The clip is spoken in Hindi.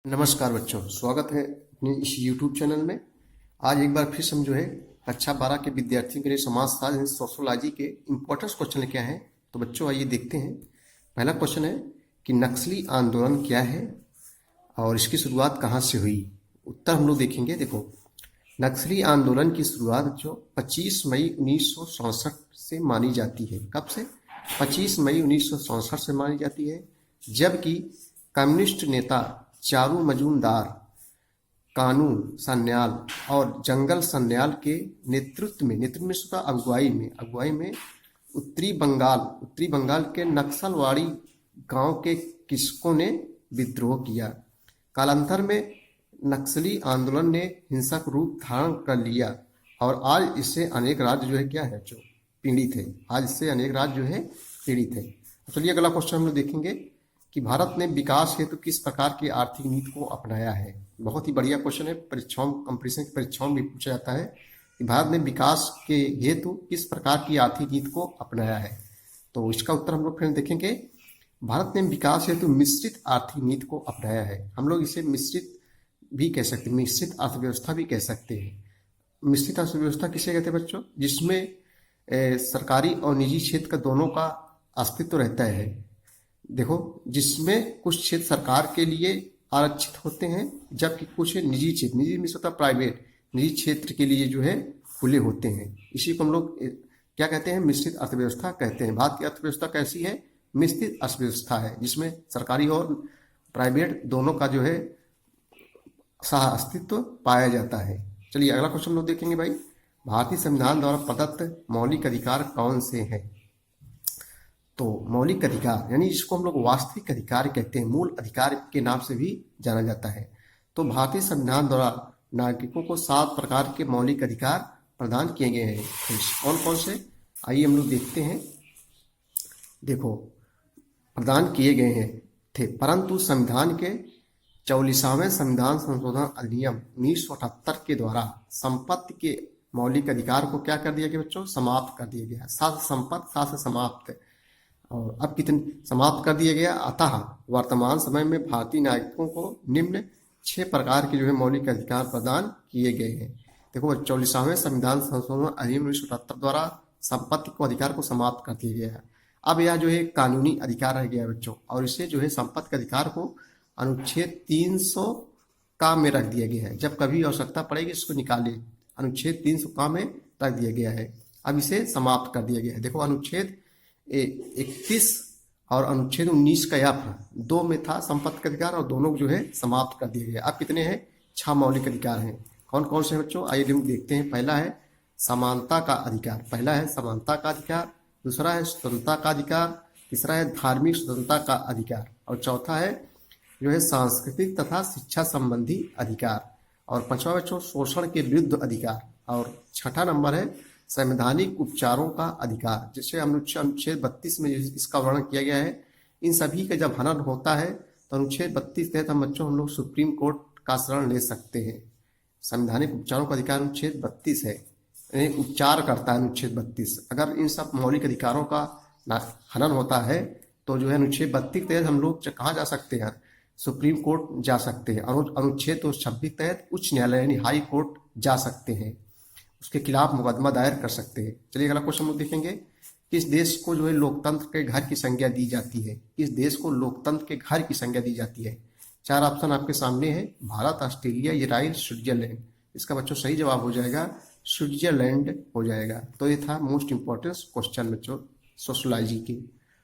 नमस्कार बच्चों, स्वागत है अपने इस YouTube चैनल में। आज एक बार फिर से हम जो है कक्षा 12 के विद्यार्थियों के लिए समाजशास्त्र यानी सोशोलॉजी के इम्पोर्टेंट क्वेश्चन लेके आए हैं। तो बच्चों आइए देखते हैं। पहला क्वेश्चन है कि नक्सली आंदोलन क्या है और इसकी शुरुआत कहाँ से हुई। उत्तर हम लोग देखेंगे। देखो, नक्सली आंदोलन की शुरुआत जो 25 मई 1967 से मानी जाती है। कब से? 25 मई 1967 से मानी जाती है, जबकि कम्युनिस्ट नेता चारू मजूमदार, कानू सन्याल और जंगल सन्याल के नेतृत्व में अगुवाई में उत्तरी बंगाल के नक्सलवाड़ी गांव के कृषकों ने विद्रोह किया। कालांतर में नक्सली आंदोलन ने हिंसक रूप धारण कर लिया और आज इससे अनेक राज्य जो है क्या है जो पीड़ित है। आज इससे अनेक राज्य जो है पीड़ित है। चलिए अगला क्वेश्चन हम लोग देखेंगे कि भारत ने विकास हेतु किस प्रकार की आर्थिक नीति को अपनाया है। बहुत ही बढ़िया क्वेश्चन है, परीक्षाओं कंपटीशन की परीक्षाओं में पूछा जाता है कि भारत ने विकास के हेतु किस प्रकार की आर्थिक नीति को अपनाया है। तो इसका उत्तर हम लोग फिर देखेंगे। भारत ने विकास हेतु मिश्रित आर्थिक नीति को अपनाया है। हम लोग इसे मिश्रित भी कह सकते हैं, मिश्रित अर्थव्यवस्था भी कह सकते हैं। मिश्रित अर्थव्यवस्था किसे कहते हैं बच्चों? जिसमें सरकारी और निजी क्षेत्र का दोनों का अस्तित्व रहता है। देखो, जिसमें कुछ क्षेत्र सरकार के लिए आरक्षित होते हैं, जबकि कुछ निजी क्षेत्र, निजी में होता प्राइवेट, निजी क्षेत्र के लिए जो है खुले होते हैं। इसी को हम लोग क्या कहते हैं? मिश्रित अर्थव्यवस्था कहते हैं। भारत की अर्थव्यवस्था कैसी है? मिश्रित अर्थव्यवस्था है, जिसमें सरकारी और प्राइवेट दोनों का जो है सह अस्तित्व पाया जाता है। चलिए अगला क्वेश्चन लोग देखेंगे भाई। भारतीय संविधान द्वारा प्रदत्त मौलिक अधिकार कौन से हैं? तो मौलिक अधिकार यानी जिसको हम लोग वास्तविक अधिकार कहते हैं, मूल अधिकार के नाम से भी जाना जाता है। तो भारतीय संविधान द्वारा नागरिकों को 7 प्रकार के मौलिक अधिकार प्रदान किए गए हैं। तो कौन कौन से, आइए हम लोग देखते हैं। देखो, प्रदान किए गए हैं थे, परंतु संविधान के 44वें संविधान संशोधन अधिनियम 1978 के द्वारा संपत्ति के मौलिक अधिकार को क्या कर दिया गया बच्चों? समाप्त कर दिया गया। साथ संपत्ति साथ समाप्त, और अब कितने समाप्त कर दिया गया। अतः वर्तमान समय में भारतीय नागरिकों को निम्न 6 प्रकार के जो है मौलिक अधिकार प्रदान किए गए हैं। देखो, 44वें संविधान संशोधन अधिनियम 1978 द्वारा संपत्ति को अधिकार को समाप्त कर दिया गया है। अब यह जो है कानूनी अधिकार रह गया बच्चों, और इसे जो है संपत्ति के अधिकार को अनुच्छेद 300 का में रख दिया गया है। जब कभी आवश्यकता पड़ेगी इसको निकालिए, अनुच्छेद 300 का में रख दिया गया है। अब इसे समाप्त कर दिया गया है। देखो, अनुच्छेद 31 और अनुच्छेद 19 का यह 2 में था संपत्ति का अधिकार, और दोनों जो है समाप्त कर दिए गए। अब कितने हैं? 6 मौलिक अधिकार हैं। कौन कौन से बच्चों? आइए हम देखते हैं। पहला है समानता का अधिकार, दूसरा है स्वतंत्रता का अधिकार, तीसरा है धार्मिक स्वतंत्रता का अधिकार, और चौथा है जो है सांस्कृतिक तथा शिक्षा संबंधी अधिकार, और 5वां बच्चों शोषण के विरुद्ध अधिकार, और 6ठा नंबर है संवैधानिक उपचारों का अधिकार, जिसे अनुच्छेद 32 में इसका वर्णन किया गया है। इन सभी का जब हनन होता है तो अनुच्छेद 32 के तहत हम लोग सुप्रीम कोर्ट का शरण ले सकते हैं। संवैधानिक उपचारों का अधिकार अनुच्छेद 32 है, उपचार करता है अनुच्छेद 32। अगर इन सब मौलिक अधिकारों का हनन होता है तो जो है अनुच्छेद 32 के तहत हम लोग कहाँ जा सकते हैं? सुप्रीम कोर्ट जा सकते हैं। अनुच्छेद 26 तहत उच्च न्यायालय यानी हाई कोर्ट जा सकते हैं, उसके खिलाफ मुकदमा दायर कर सकते हैं। चलिए अगला क्वेश्चन हम देखेंगे। किस देश को जो है लोकतंत्र के घर की संज्ञा दी जाती है? किस देश को लोकतंत्र के घर की संज्ञा दी जाती है? 4 ऑप्शन आपके सामने है, भारत, ऑस्ट्रेलिया, इजराइल, स्विट्जरलैंड। इसका बच्चों सही जवाब हो जाएगा स्विट्जरलैंड हो जाएगा। तो ये था मोस्ट इंपॉर्टेंट क्वेश्चन बच्चों सोशोलॉजी की।